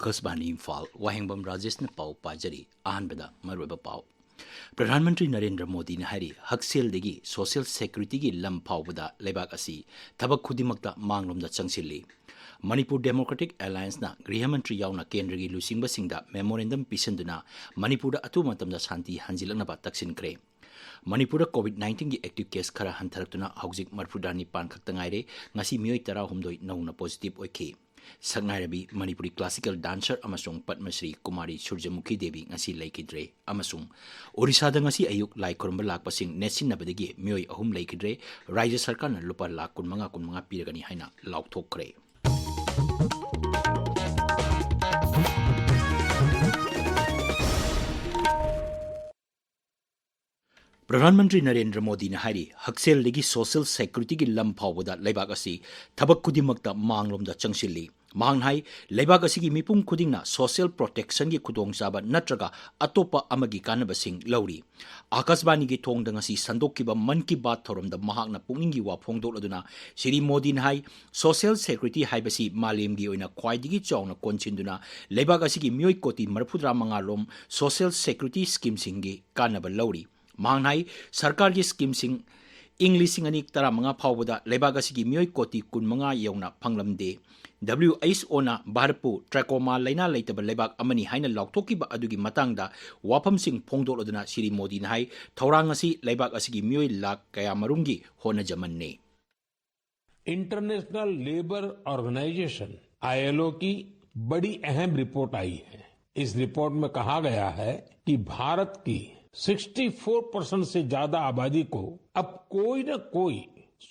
Akasbani Imphal Wahengbam Rajesh na pau pajari ahanbada maruba pau Pradhanmantri Narendra Modi na hari haksel degi social security gi lam phawbada lebak asi thabak khudimakta manglomda changsilli Manipur Democratic Alliance na Grihamantri yauna kendra gi lusingba singda memorandum pisanduna Manipur da atu matamda shanti hanjilaknaba taksinkre Manipur COVID-19 gi active case khara hantharatuna haujik marfudani pan khakta ngaire ngasi mioi 16 nauna positive oikhi Sangairabi Manipuri classical dancer amasung Padmasri Kumari Surjamukhi Devi ngasi laikidre amasung Orissa da ngasi ayuk lai khurumba lakpasing netsin nabadagi mioi ahum laikidre Rajya Sarkar na lupa lakh kunmanga piragani haina laukthokre Pradhanmantri Narendra Modi na hari haksel legi social security gi lam phawbada leibak asi thabak khudimakta manglomda changsilli manghai leibak asi gi mipum khudingna social protection gi khudong chaba natraga atopa amagi kanabasing lauri Akasbani gi thongda ngasi sandokkiba man ki baat thoromda mahakna pungningi wa phongdoladuna Shri Modi na hai social security haibasi malem gi oina khwaidigi chawna konchinduna leibak asi gi mioi koti marphudra mangalom social security scheme singi kanaba lauri Manghai Sarkar gi scheme sing English singani tara manga phawbada lebaga sigi mioi koti kun manga yauna phanglamde WHO na Bharpu trachoma laina leitaba lebak amani haina lauktoki ba adugi matangda wafam sing phongdoloduna Shri Modi na hai thorang asi lebak asigi mioi lak kaya marungi hona jamanne international labour organisation ILO की बड़ी अहम report आई है इस report में कहा गया है कि भारत की 64% से ज्यादा आबादी को अब कोई न कोई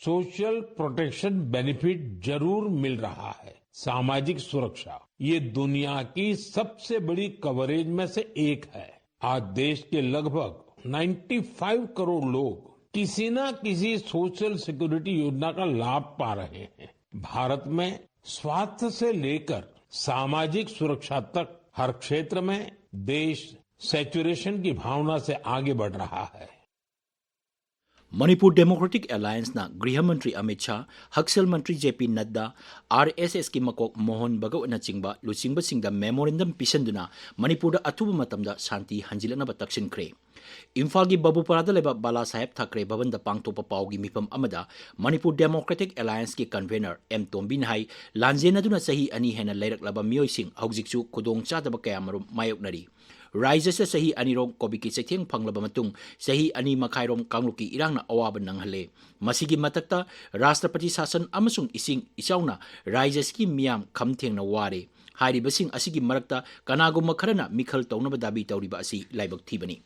सोशल प्रोटेक्शन बेनिफिट जरूर मिल रहा है सामाजिक सुरक्षा ये दुनिया की सबसे बड़ी कवरेज में से एक है आज देश के लगभग 95 करोड़ लोग किसी न किसी सोशल सिक्योरिटी योजना का लाभ पा रहे हैं भारत में स्वास्थ्य से लेकर सामाजिक सुरक्षा तक हर क्षेत्र में देश सैचुरेशन की भावना से आगे बढ़ रहा है Manipur Democratic Alliance na Grihamantri Amit Shah, Haksel Mantri JP Nadda, RSS ki makok Mohan Bagaw na chingba lusingba singda memorandum pisanduna Manipur da atuba matamda shanti hanjilana ba taksin kre Imphal gi Babuparada leba Bala Saheb Thakre Bhavan da pangtopa paugi mipam amada Manipur Democratic Alliance ki convener M Tombin hai lanjena duna sahi ani hena leirak laba mioi sing haujikchu khudong chadaba kaya marum mayoknari Rise sa sahi anirong kobiki setheng phanglaba matung sahi ani makhairom kangluki irangna awaba nanghale masigi matakta Rashtrapati Sasan amasung ising isauna Rise ki miyam khamtheng na ware hairi basing asigi marakta kanagum makharana mikhal tawnaba dabi tawriba asi laibak thibani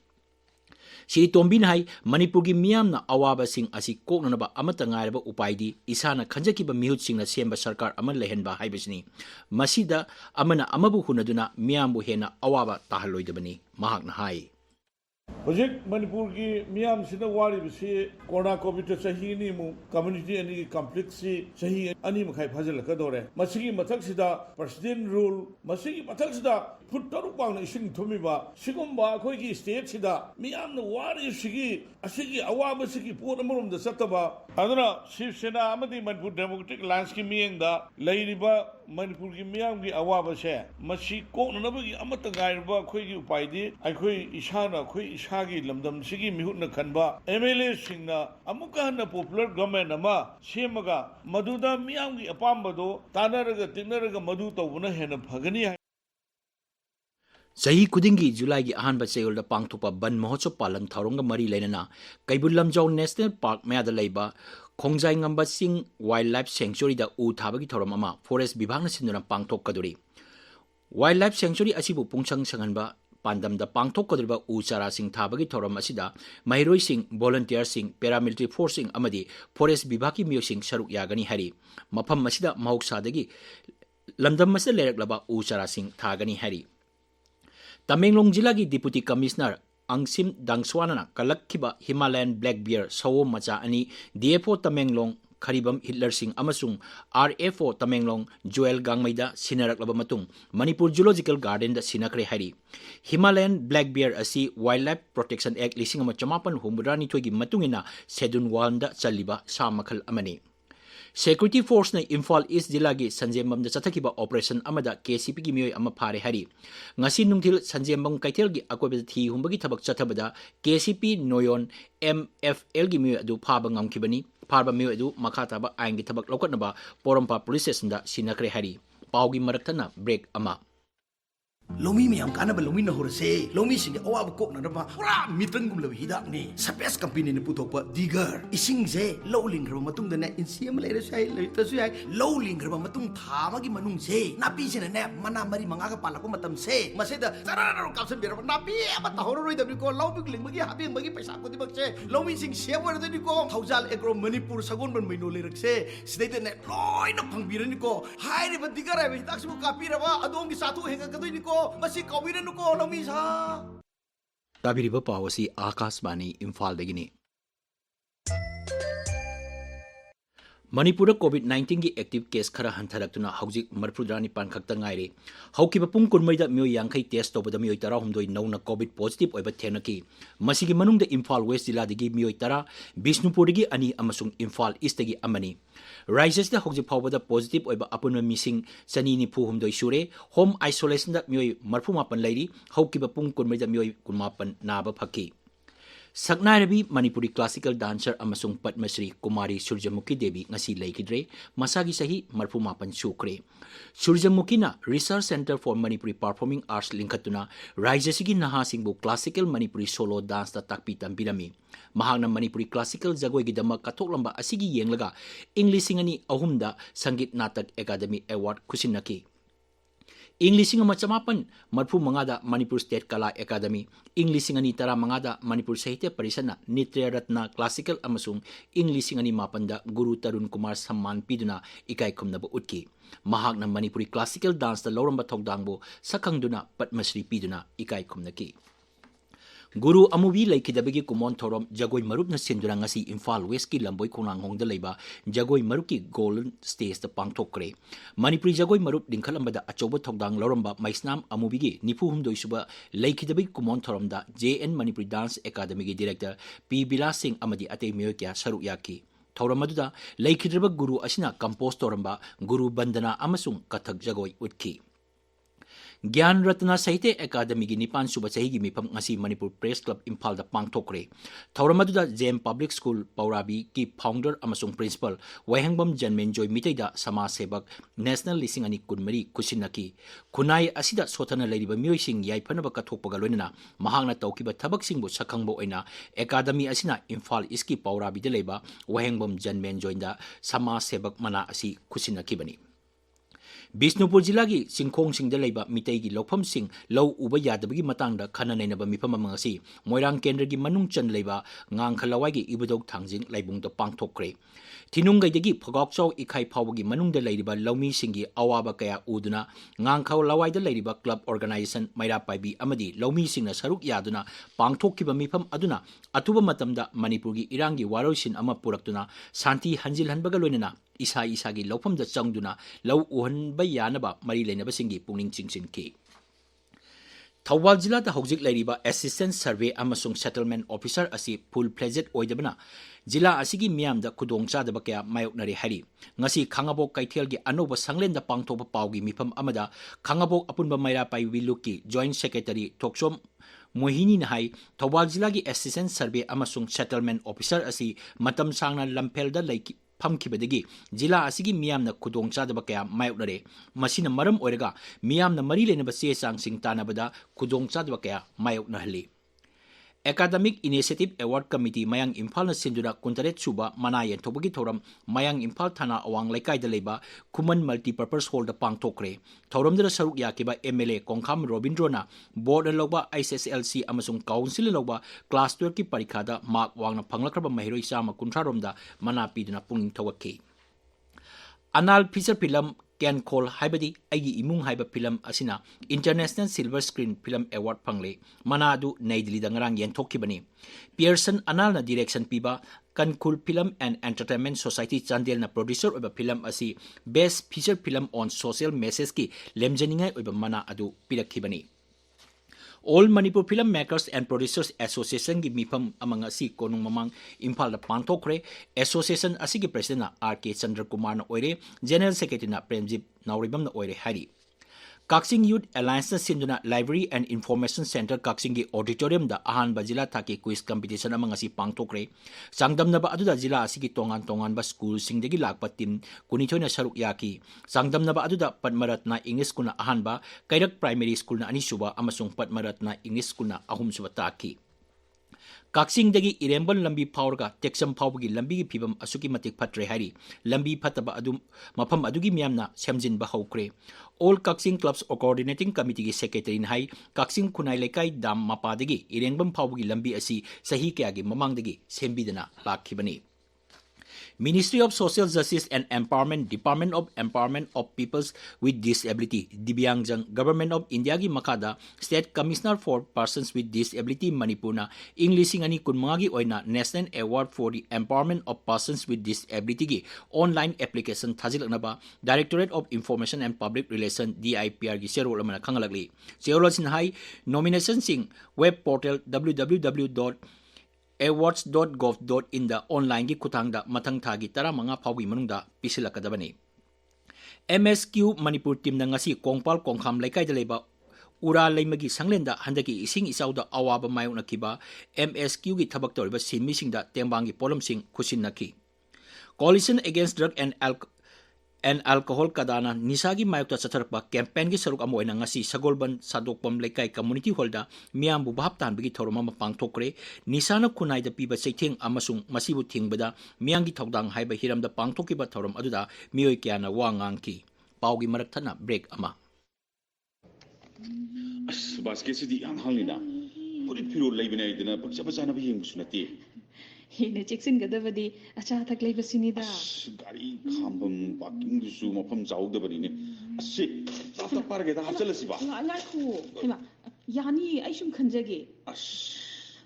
Shri Tombin hai Manipur gi miyam na awaba sing asi koknanaba amata ngairaba upaidi isana khanjakiba mihut singna semba sarkar aman lehenba haibasni masida amana amabu hunaduna miyambu hena awaba tahaloidabani mahakna hai Hojik Manipur ki miyam sina wari bisi corona covid sahi ni mu community ani complex si sahi ani makhai phajal kadore masigi mathak sida president rule masigi mathak sida putaru pang ising thumi ba sigumba khoi ki state sida miyam na wari sigi asigi awaba sigi pura murum da sataba aduna Shiv Sena amadi Manipur Democratic Alliance ki miyang da leiriba Manipur ki miyam ki awaba se masi kokna nabagi amata gairba khoi ki upaidi ai khoi ishana khoi ishagi lamdam sigi mihutna khanba MLA singna amuka na popular government ama semaga maduda miyam gi apambado tanaraga tinaraga madu tawuna hena phagani Sahi kudingi July gi ahanba chayol da pangthopa ban mahotsav palan tharonga mari leinana Kaibul Lamjau National Park maya da leiba Khongjai ngamba sing wildlife sanctuary da u thabagi thoram ama forest bibhagna sinduna pangthok kaduri wildlife sanctuary asibu pungchang sanganba Pandam da pangthok kadriba u chara sing thabagi thoram asida mahiroi sing volunteer sing paramilitary force sing amadi forest bibhagi myo sing saruk yagani hari mafam masida mahoksa dagi lamdam masida leraklaba u chara sing thagani hari Tamenglong Jilla gi Deputy Commissioner Angsim Dangswana kalakkiba Himalayan Black Bear sawo macha ani DFO Tamenglong Kharibam Hitler Singh amasung RFO Tamenglong Joel Gangmaida sinaraklaba matung Manipur Zoological Garden da sinakre hari Himalayan Black Bear asi Wildlife Protection Act 1958 humrani thoigi matungina Sedun Wanda chaliba sa makhal amani Security Force na Imphal East Jilagi Sanjembam da Chatakiba Operation Amada KCP gi miyoy ama phare hari. Ngasi nungthil Sanjembam Kaitel gi akobe thi humbagi thabak chatabada KCP Noyon MFL gi miyoy adu phaba ngamkibani. Phaba miyoy adu makhataba aing gi thabak lokatnaba Porompa Police Station da sinakre hari. Paugi maraktana break ama. Lomi mi am kana ba lomi na horse lomi sing awa ko na ba pura mitran gum lawi hidak ni space company ni putok pa digger ising je low ling ro matung da na insiam le sai le ta su ai low ling ro matung tha ma gi manung je napi se na mana mari manga ka pala ko matam se ma se da tarara ro kapsen ber napi ba ta horo roi da ni ko low big ling magi habi magi paisa ko di bak se lomi sing se war da ni ko thaujal agro manipur sagon ban maino le rak se sidai da ne loi na phang bir ni ko hai ri ba digger ai hidak su ka pi ra ba adom gi sathu henga ka doi ni ko Masih kawinan ko lomi sa. Tabiriba pawasi Akashbani Imphal dagini. Manipur COVID-19 gi active case khara hantharakuna haujik marpudrani pankhakta ngaire haukiba pung kunmaida myo yangkhai test tobada myo tara humdoi nauna COVID positive oiba thenaki masigi manungda Imphal West jila digi myo tara Bisnupur digi ani amasung Imphal East digi amani Rajesh da haujik phawbada positive oiba apunma missing sani ni phu humdoi sure home isolation da myo marpumapan lairi haukiba pung kunmaida myo kunmapan naba phaki Saknarabi Manipuri classical dancer amasung Padmasri Kumari Surjamukhi Devi ngasi laikidre masagi sahi marpumapan sukre Surjamukhi na Research Center for Manipuri Performing Arts linkatuna Raijasigi nahasingbu classical Manipuri solo dance ta takpi tampirami mahangna Manipuri classical jagoi gidama katoklamba asigi yenglaga Englishingani ahumda Sangit Natak Academy Award kusinaki English nga machamapan marpu mangada Manipur State Kala Academy English nga ni tara mangada Manipur Sahitya Parisana Nitya Ratna Classical amasung English nga ni mapanda Guru Tarun Kumar Samman piduna ikay kumnaba utki mahagna Manipuri Classical Dance da loramba thogdangbo sakangduna Padmasri piduna ikay kumnaki Guru amubi laikidabagi kumon thorom jagoi marup na sindura ngasi Imphal West ki lamboi khonang hongda leiba jagoi marup ki golden stage da pangthokre Manipuri jagoi marup dingkhalambada achoba thogdang loramba maisnam amubi gi nifu humdoi suba laikidabagi kumon thorom da JN Manipuri Dance Academy gi director P Bilas Singh amadi ate myoykya saru yaki thoramadu laikidraba guru asina compose toramba guru bandana amasung kathak jagoi utki Gyan Ratna Sahitya Academy gi Nipan Suba Sahi gi mipam ngasi Manipur Press Club Imphal da pangthokre Thauramadu JM Public School Paurabi ki founder amasung principal Wahengbam Janmenjoy Mitai da Sama Sebak National Lising ani kunmari kusinaki kunai asida sotana leiriba myoising yaipanaba kathokpaga loinana mahangna tawkiba thabaksingbu sakhangbo oina Academy asina Imphal East Paurabi da leiba Wahengbam Janmenjoy da Sama Sebak mana asi kusinaki bani Bisnupur Jilagi Singkhong Singda leiba Mitai gi lokpham sing low uba yadabagi matangda khana nainaba mipam amangasi Moirang Kendra gi manung chan leiba ngang khalawai gi ibudok thangjing laibungda pangthokre Tinungai dagi phagok chaw ikhai phawagi manungda leiriba lawmi singi awaba kaya uduna ngang khaw lawai da leiriba club organization maira paibi amadi lawmi singna saruk yaduna pangthokkiba mipam aduna atuba matamda Manipurgi irangi waroisin ama puraktuna santi hanjil hanbaga loinana isa isagi lawpham da changduna law uhan bayanaba mari leinaba singi pungning chingsin ki Thawal jila da hojik leiriba assistant survey amasung settlement officer asi full fledged oidabana jila asigi miam da kudong cha da bakya mayoknari hari ngasi khangabok kaithel gi anoba sanglen da pangthoba pawgi mifam amada khangabok apunba maira pai wiluki joint secretary Toksom Mohini Nahai Thawal jila gi assistant survey amasung settlement officer asi matam sangna lampel da laiki phamkibadagi jila asigi miyamna kudong chadaba kaya mayoknare masina maram oiraga miyamna mari lenaba se sangsing tanabada kudong chadaba kaya mayoknahali Academic Initiative Award Committee Mayang Imphal na sinduna kuntaret suba manayan thobagi thoram Mayang Imphal thana awang laikai da leiba Kuman Multipurpose Hall da pangthokre thoramdra saruk yakiba MLA Kongkham Robindrona board lawba ISSLC amasung council lawba class 12 ki parikha da mark wangna phanglakraba mahiroi sama kunthra romda mana piduna punging thawaki Anal feature film Can Call Haibadi Aigi Imung Haiba film asina International Silver Screen Film Award pangle manadu Naidili dangarang yenthokibani Pearson Anal na direction piba Can Cool Film and Entertainment Society Chandel na producer oba film asi Best Feature Film on Social Message ki lemjaningai oba mana adu pirakibani All Manipur Film Makers and Producers Association gi mifam amang asi konung mamang Imphal da pangthokre association asigi president na RK Chandra Kumar na oire general secretary na Premjit Naorem na oire hari Kaksing Youth Alliance na sinduna Library and Information Center Kaksing gi auditorium da ahan ba jila thaki quiz competition amang asi pangthokre sangdam na ba aduda jila asigi tongan ba school sing degi lakpa team kunithoi na saruk yaki sangdam na ba aduda Padmarat na English school na ahan ba Kairak Primary School na anisuba amasung Padmarat na English school na ahum suba taki Kaksing dagi Irembal lambi paurga Texam paugi lambi gi phibam asuki matik phatre hari lambi phataba adu mafam adugi miyamna semjin ba haukre All Kaksing Clubs Coordinating Committee gi secretary hai Kaksing Kunai Lekai Dam Mapadagi Irembam paugi lambi asi sahi kayagi mamangdagi sembidana lakhibani Ministry of Social Justice and Empowerment, Department of Empowerment of Peoples with Disability, Dibyangjang, Government of India gi makada, State Commissioner for Persons with Disability Manipur na English ani kunmagi oina National Award for the Empowerment of Persons with Disability gi online application thajilakna ba Directorate of Information and Public Relations DIPR gi serol amana khangalagli. Serol sin hai nomination sing web portal www.awards.gov.in da online gi kutang da matang thagi tara manga phawi manungda pisilakadabani MSQ Manipur team na ngasi kongpal kongkham laikai da leba ura laimagi sanglenda handaki ising isauda awaba mayong nakiba MSQ gi thabak toriba sinmi singda tembangi polom sing khusin nakhi Coalition Against Drug and Alcohol kadana nisagi mayokta chatharpa campaign gi saruk amo ina ngasi sagolban sadokpam laikai community holda miam bu bhaptan bigi thoroma mapang thokre nisana kunai da piba seithing amasung masibu thingbada miangi thodang haiba hiramda pangthokiba thorom aduda mioi kyana wangang ki paugi marak thana break ama basketsi yang halina puri piro laibina idina pakcha bachana bi hingsu nati Hina cheksin gadavadi acha thak leibasinida gari khambam parking dusu mafam jaudabani ne asi tata parge da hachalasi ba la khu hema yani aishum khanjage as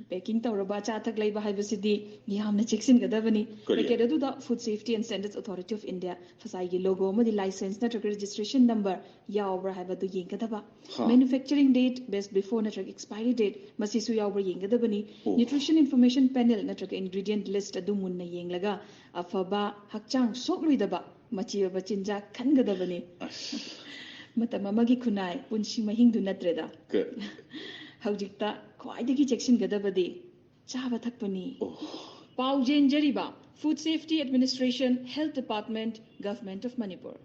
packing tawraba acha thak leiba haibasidi yamna cheksin gadavani packet adu da Food Safety and Standards Authority of India fasai gi logo madi license na registration number yawbra haibadu yengadaba manufacturing date best before na expiry date masisu yawbra yengadabani nutrition information panel na ingredient list adu munna yenglaga afaba hakchang sokluidaba machiba chinja khangadabani matama magi kunai punshi mahingdu natreda haujikta khwaidagi chection gadabadi chaba thakpani paujen jariba Food Safety Administration Health Department Government of Manipur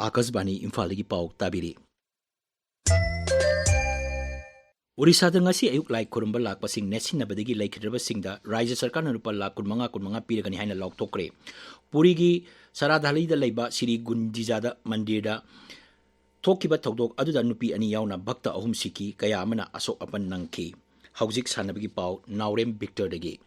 Akasbani Imphal gi pau tabiri Orissa da ngasi ayuk lai kurumba lakpasing nesin badagi laikhidraba singda Rajya Sarkar na rupa lakh kunmanga piragani haina lauktokre Puri gi Saradhali da laiba Sri Gunjijada Mandirda Thokiba thodok aduda nupi ani yauna bhakta ahum siki kaya amana asok apan nangki Haujik sanabagi pau Naorem Victor dagi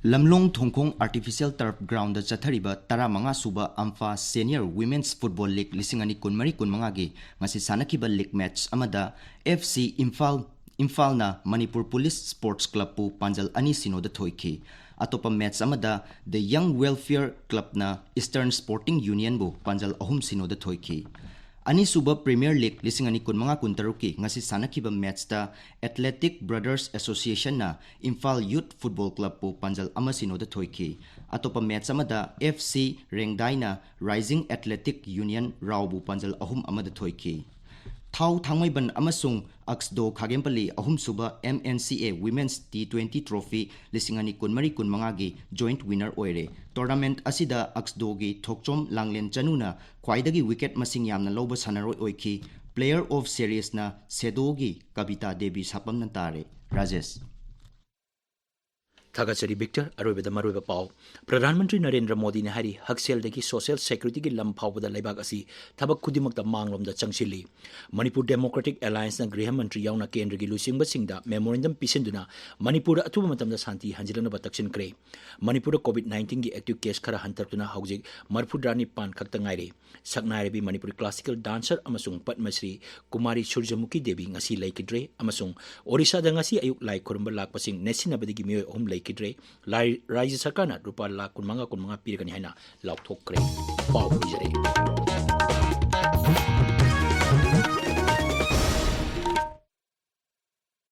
Lamlong Thongkong Artificial Turf Ground da chathariba taramanga suba Ampha Senior Women's Football League lisingani kunmari kunmanga gi ngasi sanakiba league match amada FC Imphal na Manipur Police Sports Club pu panjal ani sino da thoiki atopa match amada the Young Welfare Club na Eastern Sporting Union bu panjal ahum sino da thoiki Ani suba Premier League lisingani kunmanga kuntaruki ngasi sanakiba match ta Athletic Brothers Association na Imphal Youth Football Club pu panjal amasino da thoiki atopa match amada FC Rengdai na Rising Athletic Union Raubu panjal ahum amada thoiki Thau Thangmaiban amasung Aksdo Khagempali ahum suba MNCA Women's T20 Trophy lisingani kunmari kunmanga gi joint winner oire tournament asida Aksdo gi Thokchom Langlen Chanuna khwaidagi wicket masing yamna loba sanaroi oiki player of series na Sedo gi Kavita Devi sapam nantare Rajesh Thagachari Victor Aroibada Maroiba Pau Pradhan Mantri Narendra Modi ne hari Haksel dagi Social Security gi lam phawbada laibak asi thabak kudimakta manglomda changsilli Manipur Democratic Alliance na Griha Mantri yauna kendra gi lusingba singda memorandum pisenduna Manipur atuba matamda santi hanjilana bataksin kre Manipur COVID-19 gi active case khara hantartuna haujik marfudrani pan khakta ngaire saknaire bi Manipur classical dancer amasung Padmasri Kumari Surjamuki Devi ngasi laikidre amasung Orissa da ngasi ayuk lai khurumba lakpasing nesinabadi gi mioi om Kidre Rajya Sarkar na rupa lakh kunmanga piragani haina lauthokre pau ijare